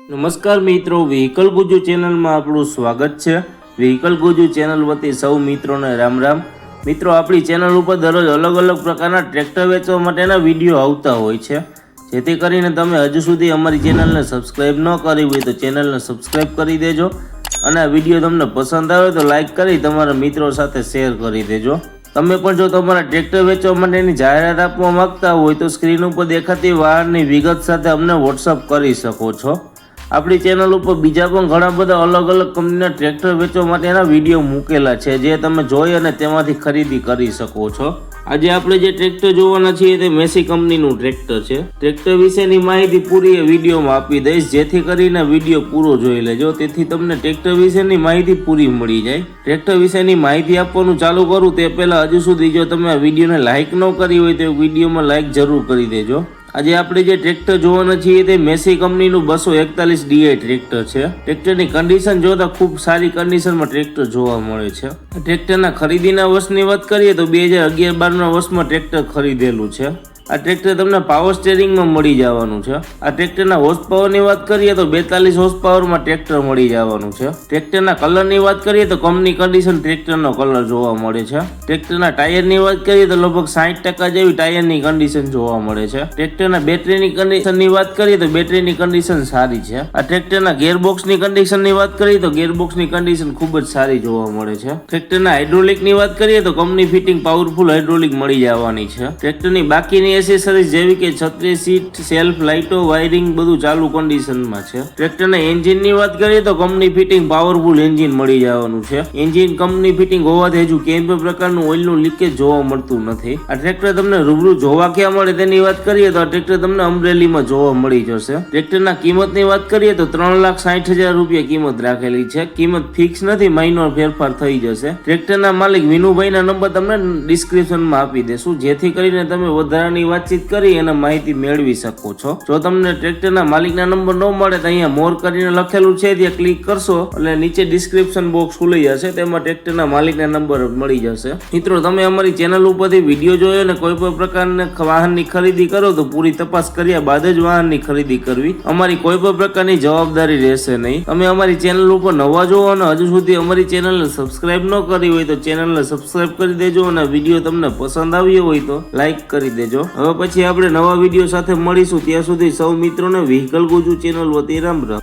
નમસ્કાર મિત્રો, વ્હીકલ ગુજુ ચેનલમાં આપણું સ્વાગત છે। વ્હીકલ ગુજુ ચેનલ વતી સૌ મિત્રોને રામ રામ। મિત્રો, આપણી ચેનલ ઉપર દરરોજ અલગ અલગ પ્રકારના ટ્રેક્ટર વેચવા માટેના વિડીયો આવતા હોય છે, જેથી કરીને તમે હજુ સુધી અમારી ચેનલને સબસ્ક્રાઈબ ન કરી હોય તો ચેનલને સબસ્ક્રાઈબ કરી દેજો અને આ વિડીયો તમને પસંદ આવે તો લાઈક કરી તમારા મિત્રો સાથે શેર કરી દેજો। તમે પણ જો તમારા ટ્રેક્ટર વેચવા માટેની જાહેરાત આપવા માંગતા હોય તો સ્ક્રીન ઉપર દેખાતી વાહનની વિગત સાથે અમને વોટ્સઅપ કરી શકો છો। આપણી ચેનલ ઉપર બીજા પણ ઘણા બધા અલગ અલગ કંપનીના ટ્રેક્ટર વેચવા માટેના વિડીયો મૂકેલા છે, જે તમે જોઈ અને તેમાંથી ખરીદી કરી શકો છો। આજે આપણે જે ટ્રેક્ટર જોવાના છીએ તે મેસી કંપનીનું ટ્રેક્ટર છે। ટ્રેક્ટર વિશેની માહિતી પૂરી વિડીયોમાં આપી દઈશ, જેથી કરીને વિડીયો પૂરો જોઈ લેજો, તેથી તમને ટ્રેક્ટર વિશેની માહિતી પૂરી મળી જાય। ટ્રેક્ટર વિશેની માહિતી આપવાનું ચાલુ કરું તે પહેલા હજુ સુધી જો તમે આ વિડીયોને લાઇક ન કરી હોય તો વિડીયોમાં લાઇક જરૂર કરી દેજો। આજે આપણે જે ટ્રેક્ટર જોવાના છીએ તે મેસી કંપનીનું 241 DI ટ્રેક્ટર છે। ટ્રેક્ટરની કન્ડિશન જોતા ખૂબ સારી કન્ડિશનમાં ટ્રેક્ટર જોવા મળે છે। ટ્રેક્ટરના ખરીદીના વર્ષની વાત કરીએ તો 2011-12ના વર્ષમાં ટ્રેક્ટર ખરીદેલું છે। આ ટ્રેક્ટર તમને પાવર સ્ટેરિંગમાં મળી જવાનું છે। આ ટ્રેક્ટરના હોર્સ પાવરની વાત કરીએ તો 42 હોર્સ પાવરમાં ટ્રેક્ટર મળી જવાનું છે। ટ્રેક્ટરના કલરની વાત કરીએ તો કંપની કન્ડિશન ટ્રેક્ટરનો કલર જોવા મળે છે। ટ્રેક્ટરના ટાયરની વાત કરીએ તો લગભગ 60% જેવી ટાયરની કન્ડિશન જોવા મળે છે। ટ્રેક્ટરના બેટરીની કન્ડિશનની વાત કરીએ તો બેટરીની કન્ડિશન સારી છે। આ ટ્રેક્ટરના ગેરબોક્સની કન્ડિશનની વાત કરીએ તો ગેરબોક્સની કન્ડિશન ખૂબ જ સારી જોવા મળે છે। ટ્રેક્ટરના હાઇડ્રોલિકની વાત કરીએ તો કંપની ફિટિંગ પાવરફુલ હાઇડ્રોલિક મળી જવાની છે। ટ્રેક્ટરની બાકીની એસેસરીઝ જેવી કે છત્રી, સીટ, સેલ્ફ, લાઇટો, વાયરિંગ બધું ચાલુ કન્ડિશનમાં છે। ટ્રેક્ટરના એન્જિનની વાત કરીએ તો કંપની ફિટિંગ પાવરફુલ એન્જિન મળી જવાનું છે। એન્જિન કંપની ફિટિંગ હોવાથી હજુ કોઈ પણ પ્રકારનું ઓઇલનું લીકેજ જોવા મળતું નથી। આ ટ્રેક્ટર તમને રૂબરૂ જોવા ક્યાં મળે તેની વાત કરીએ તો આ ટ્રેક્ટર તમને અમરેલીમાં જોવા મળી જશે। ટ્રેક્ટરના કિંમતની વાત કરીએ તો 3,60,000 રૂપિયા કિંમત રાખેલી છે। કિંમત ફિક્સ નથી, માઇનોર ફેરફાર થઈ જશે। ટ્રેક્ટરના માલિક વિનુભાઈના નંબર તમને ડિસ્ક્રિપ્શનમાં આપી દેશું, જેથી કરીને તમે વધારાની વાતચીત કરી અને માહિતી મેળવી શકો છો। જો તમને ટ્રેક્ટરના માલિકના નંબર ન મળે તો અહીંયા મોર કરીને લખેલું છે, ત્યાં ક્લિક કરશો એટલે નીચે ડિસ્ક્રિપ્શન બોક્સ ખુલી જશે, તેમાં ટ્રેક્ટરના માલિકના નંબર મળી જશે। મિત્રો, તમે અમારી ચેનલ ઉપરથી વિડીયો જોયો અને કોઈ પણ પ્રકારના વાહનની ખરીદી કરો તો પૂરી તપાસ કર્યા બાદ જ વાહનની ખરીદી કરવી। અમારી કોઈ પણ પ્રકારની જવાબદારી રહેશે નહીં। તમે અમારી ચેનલ ઉપર નવા જો અને હજુ સુધી અમારી ચેનલને સબસ્ક્રાઇબ ન કરી હોય તો ચેનલને સબસ્ક્રાઇબ કરી દેજો અને વિડીયો તમને પસંદ આવ્યો હોય તો લાઈક કરી દેજો। હવે પછી આપણે નવા વિડીયો સાથે મળીશું, ત્યાં સુધી સૌ મિત્રોને વ્હીકલ ગુજુ ચેનલ વતી રામ રામ।